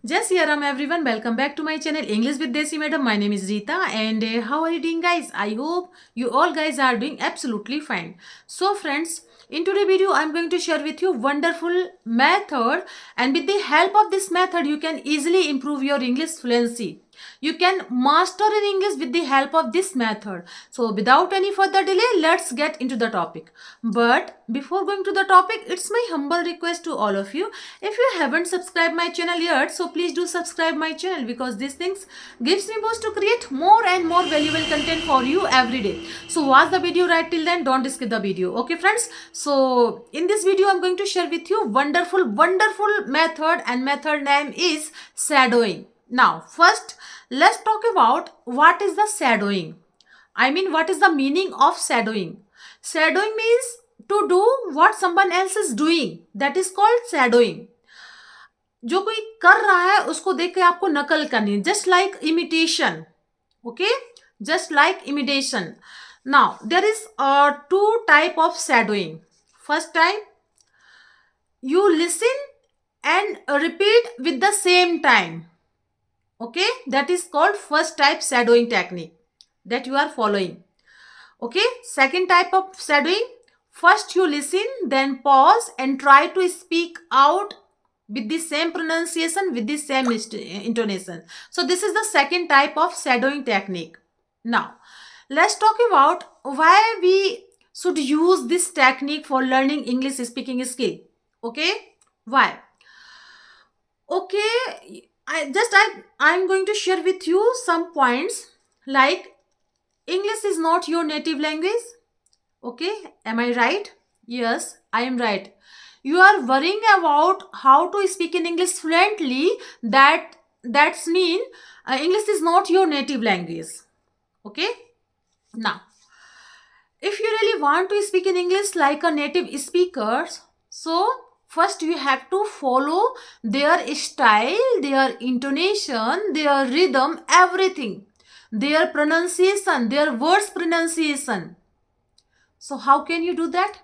Just here, everyone. Welcome back to my channel English with Desi Madam. My name is Rita, and how are you doing, guys? I hope you all guys are doing absolutely fine. So, friends, in today's video, I'm going to share with you wonderful method, and with the help of this method, you can easily improve your English fluency. You can master in English with the help of this method. So without any further delay, let's get into the topic. But before going to the topic, it's my humble request to all of you. If you haven't subscribed my channel yet, so please do subscribe my channel, because these things gives me boost to create more and more valuable content for you every day. So watch the video right till then. Don't skip the video. Okay, friends. So in this video, I'm going to share with you wonderful method, and method name is shadowing. Now, first, let's talk about what is the shadowing. I mean, what is the meaning of shadowing? Shadowing means to do what someone else is doing. That is called shadowing. जो कोई कर रहा है उसको देख के आपको नकल करनी, just like imitation. Okay, just like imitation. Now, there is two type of shadowing. First type, you listen and repeat with the same time. Okay, that is called first type shadowing technique that you are following. Okay, second type of shadowing, first you listen, then pause and try to speak out with the same pronunciation, with the same intonation. So this is the second type of shadowing technique. Now let's talk about why we should use this technique for learning English speaking skill. Okay, why? Okay, I'm going to share with you some points, like English is not your native language. Okay, am I right? Yes, I am right. You are worrying about how to speak in English fluently. That's mean English is not your native language. Okay, now if you really want to speak in English like a native speaker, so first you have to follow their style, their intonation, their rhythm, everything, their pronunciation, their words pronunciation. So how can you do that?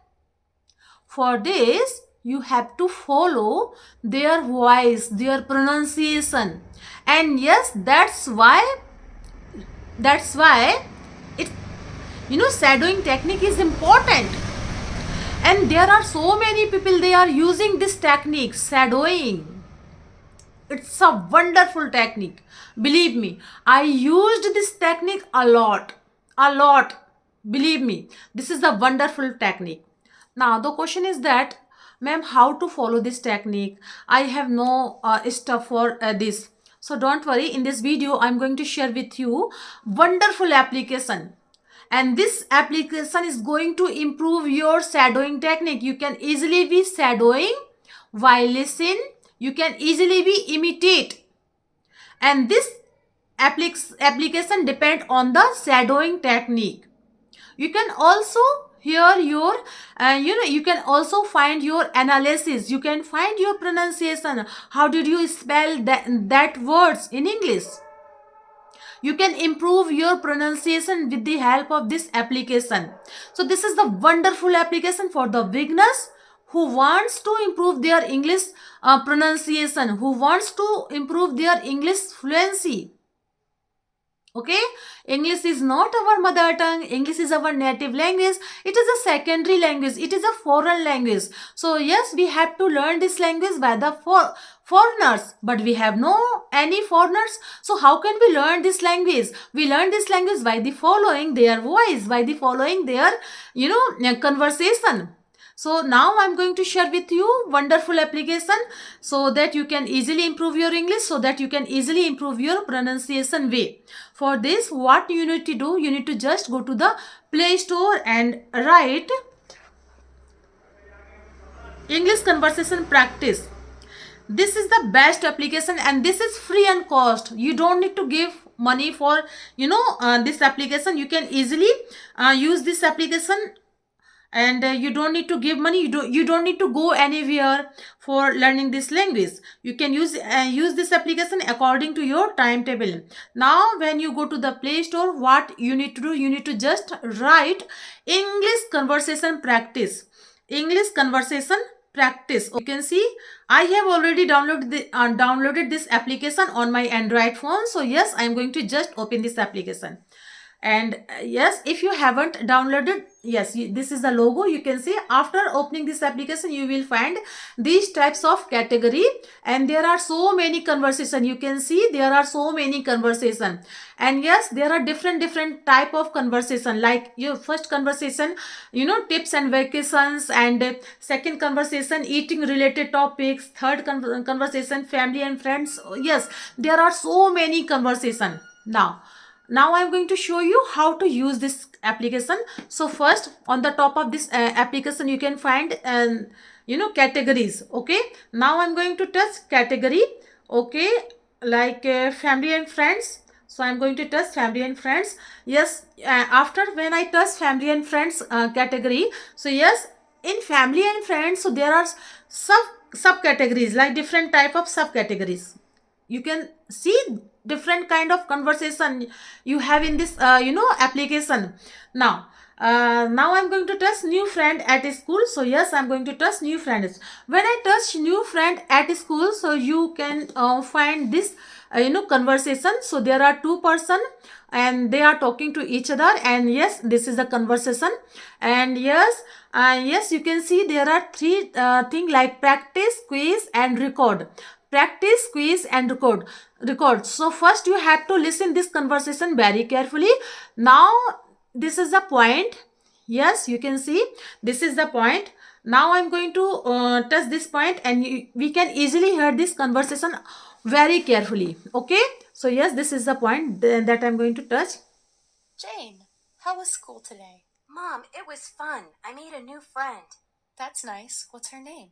For this, you have to follow their voice, their pronunciation. And yes, that's why it shadowing technique is important. And there are so many people, they are using this technique, shadowing. It's a wonderful technique. Believe me, I used this technique a lot. Believe me, this is a wonderful technique. Now, the question is that, ma'am, how to follow this technique? I have no stuff for this. So don't worry, in this video, I'm going to share with you wonderful application. And this application is going to improve your shadowing technique. You can easily be shadowing while listen. You can easily be imitate. And this application depend on the shadowing technique. You can also hear your you can also find your analysis. You can find your pronunciation. How did you spell that words in English? You can improve your pronunciation with the help of this application. So this is the wonderful application for the beginners who wants to improve their English pronunciation, who wants to improve their English fluency. Okay, English is not our mother tongue. English is our native language. It is a secondary language. It is a foreign language. So yes, we have to learn this language by the foreigners, but we have no any foreigners. So how can we learn this language? We learn this language by the following their voice, by the following their conversation. So now I'm going to share with you wonderful application so that you can easily improve your English, so that you can easily improve your pronunciation way. For this, what you need to do, you need to just go to the Play Store and write English Conversation Practice. This is the best application and this is free and cost. You don't need to give money for this application. You can easily use this application, and you don't need to give money. You don't need to go anywhere for learning this language. You can use this application according to your timetable. Now when you go to the Play Store, what you need to do, you need to just write English Conversation Practice. English Conversation practice. You can see I have already downloaded this application on my Android phone. So yes, I'm going to just open this application. And yes, if you haven't downloaded, yes, this is the logo. You can see after opening this application you will find these types of category, and there are so many conversation. You can see there are so many conversation, and yes, there are different type of conversation, like your first conversation, tips and vacations, and second conversation, eating related topics, third conversation, family and friends. Yes, there are so many conversation. Now I'm going to show you how to use this application. So first, on the top of this application you can find categories. Okay, now I'm going to touch category. Okay, like family and friends. So I'm going to touch family and friends. Yes, after when I touch family and friends category, so yes, in family and friends, so there are subcategories, like different type of subcategories. You can see different kind of conversation you have in this application. Now I'm going to touch new friend at school. So yes, I'm going to touch new friends. When I touch new friend at school, so you can find this conversation. So there are two person and they are talking to each other, and yes, this is the conversation. And yes, you can see there are three thing like practice, quiz and record. Practice, quiz and record. So first you have to listen this conversation very carefully. Now this is the point. Yes, you can see this is the point. Now I'm going to touch this point, and we can easily hear this conversation very carefully. Okay, so yes, this is the point that I'm going to touch. Jane, how was school today? Mom, it was fun. I made a new friend. That's nice. What's her name?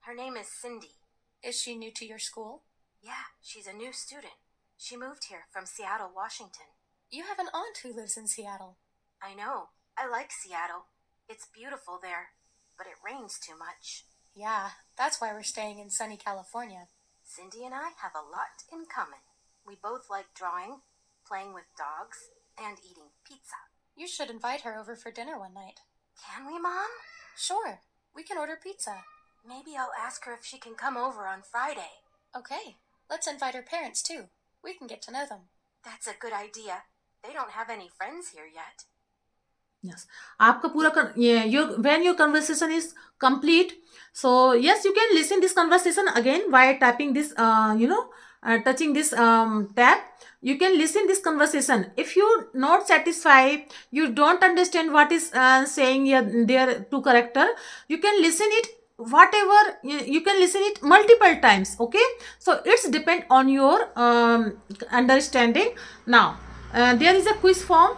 Her name is Cindy. Is she new to your school? Yeah, she's a new student. She moved here from Seattle, Washington. You have an aunt who lives in Seattle. I know. I like Seattle. It's beautiful there, but it rains too much. Yeah, that's why we're staying in sunny California. Cindy and I have a lot in common. We both like drawing, playing with dogs, and eating pizza. You should invite her over for dinner one night. Can we, Mom? Sure. We can order pizza. Maybe I'll ask her if she can come over on Friday. Okay. Let's invite her parents too. We can get to know them. That's a good idea. They don't have any friends here yet. Yes, आपका पूरा when your conversation is complete, so yes, you can listen this conversation again by tapping this touching this tab. You can listen this conversation. If you not satisfied, you don't understand what is saying here, their two character, you can listen it whatever, you can listen it multiple times. Okay, so it's depend on your understanding. Now there is a quiz form,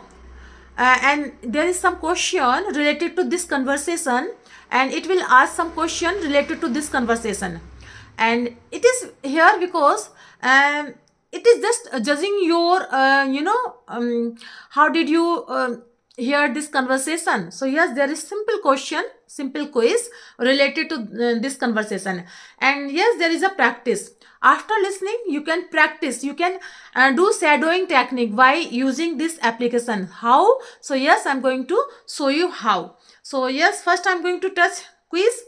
and there is some question related to this conversation, and it will ask some question related to this conversation, and it is here because it is just judging your how did you hear this conversation. So yes, there is simple question, simple quiz related to this conversation, and yes, there is a practice. After listening, you can practice, you can do shadowing technique by using this application. How? So yes, I'm going to show you how. So yes, first I'm going to touch quiz.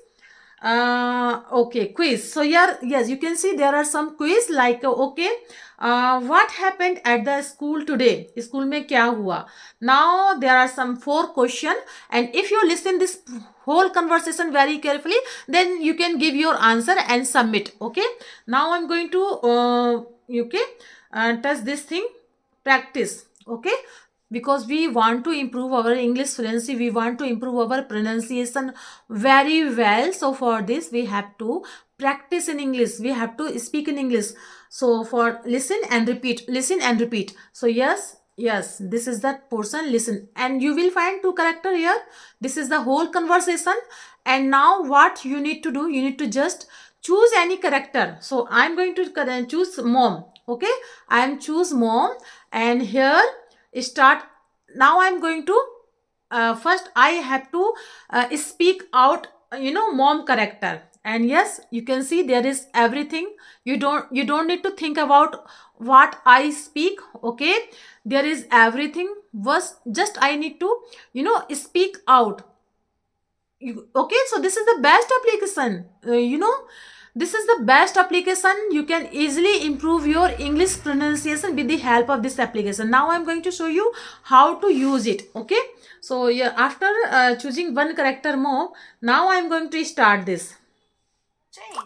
Okay, quiz. So here, yes, you can see there are some quiz like okay, what happened at the school today? School में क्या हुआ? Now there are some 4 question, and if you listen this whole conversation very carefully, then you can give your answer and submit. Okay. Now I'm going to touch this thing, practice. Okay, because we want to improve our English fluency, we want to improve our pronunciation very well. So for this we have to practice in English, we have to speak in English. So for listen and repeat, listen and repeat. So yes, this is that portion, listen, and you will find 2 character here. This is the whole conversation, and now what you need to do, you need to just choose any character. So I'm going to choose mom. Okay, I am choose mom, and here start. Now I'm going to first I have to speak out mom character, and yes, you can see there is everything. You don't need to think about what I speak. Okay, there is everything. Was just I need to speak out. Okay, so this is the best application. This is the best application. You can easily improve your English pronunciation with the help of this application. Now I'm going to show you how to use it. Okay, so yeah, after choosing one character more, now I'm going to start this. Jane,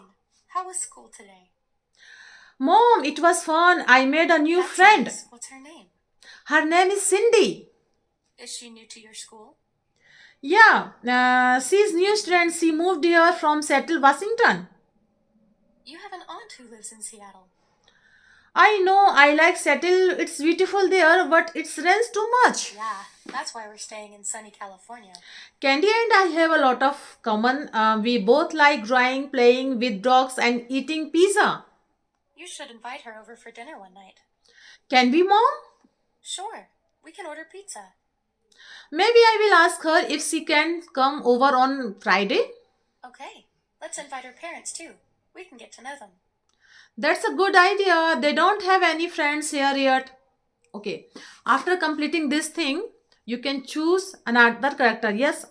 how was school today? Mom, it was fun. I made a new That's friend. nice. What's her name? Her name is Cindy. Is she new to your school? Yeah, she's new student. She moved here from Seattle, Washington. You have an aunt who lives in Seattle. I know, I like Seattle. It's beautiful there, but it rains too much. Yeah, that's why we're staying in sunny California. Candy and I have a lot of common. We both like drawing, playing with dogs, and eating pizza. You should invite her over for dinner one night. Can we, Mom? Sure, we can order pizza. Maybe I will ask her if she can come over on Friday. Okay, let's invite her parents too. We can get to know them. That's a good idea. They don't have any friends here yet. Okay. After completing this thing, you can choose another character. Yes,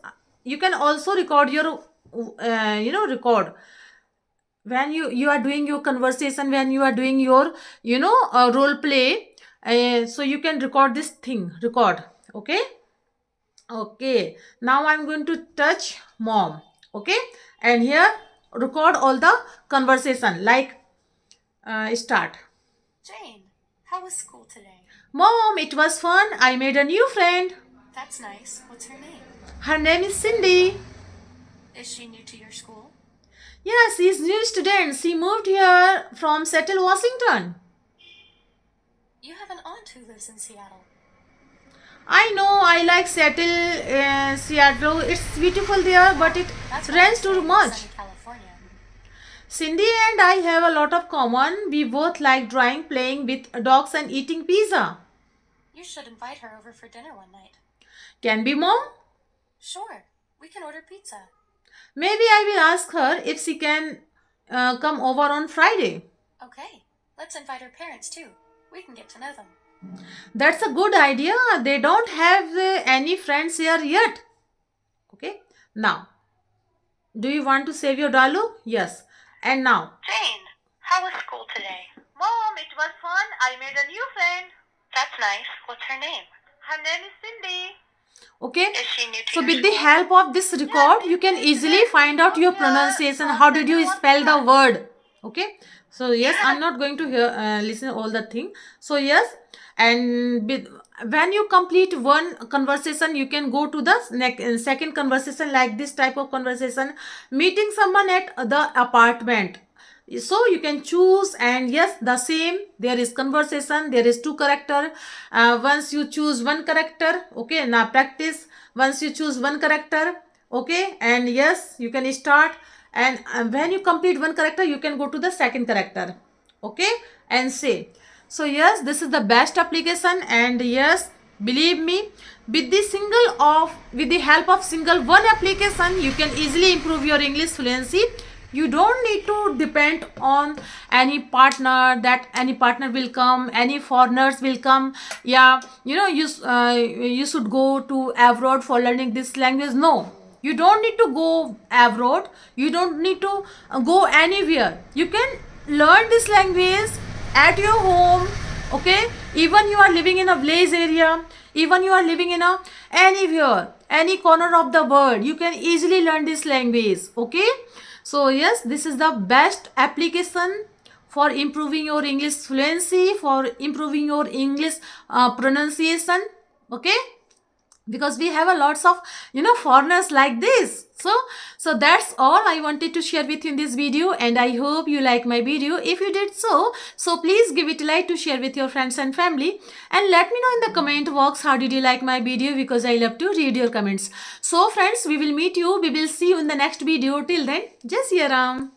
you can also record your, record when you are doing your conversation, when you are doing your, role play. So you can record this thing. Record. Okay. Okay. Now I'm going to touch mom. Okay. And here record all the conversation. Like start. Jane, how was school today? Mom, it was fun. I made a new friend. That's nice. What's her name? Her name is Cindy. Is she new to your school? Yes, she's new student. She moved here from Seattle, Washington. You have an aunt who lives in Seattle. I know, I like Seattle. It's beautiful there, but it That's why rains we're too staying in much. sunny California. Cindy and I have a lot of common. We both like drawing, playing with dogs, and eating pizza. You should invite her over for dinner one night. Can be, Mom? Sure, we can order pizza. Maybe I will ask her if she can come over on Friday. Okay, let's invite her parents too. We can get to know them. That's a good idea. They don't have any friends here yet. Okay. Now, do you want to save your dialogue? Yes. And now. Jane, how was school today? Mom, it was fun. I made a new friend. That's nice. What's her name? Her name is Cindy. Okay. Is she new to So your with the school? help of this record, you can easily find out your pronunciation. How did you spell the word? Okay. So yes, I'm not going to hear listen all the thing. So yes, and when you complete one conversation, you can go to the second conversation, like this type of conversation, meeting someone at the apartment. So you can choose, and yes, the same, there is conversation, there is two character. Once you choose one character, okay, now practice. Once you choose one character, okay, and yes, you can start. And when you complete one character, you can go to the second character, okay, and say. So yes, this is the best application, and yes, believe me, with the help of single one application, you can easily improve your English fluency. You don't need to depend on any partner, that any partner will come, any foreigners will come. Yeah, you should go to abroad for learning this language. No, you don't need to go abroad. You don't need to go anywhere. You can learn this language at your home. Okay, even you are living in a village area, even you are living in a anywhere, any corner of the world, you can easily learn this language. Okay, so yes, this is the best application for improving your English fluency, for improving your English pronunciation. Okay, because we have a lots of foreigners like this. So that's all I wanted to share with you in this video, and I hope you like my video. If you did so please give it a like, to share with your friends and family, and let me know in the comment box how did you like my video, because I love to read your comments. So friends, we will see you in the next video. Till then, Jai Siya Ram.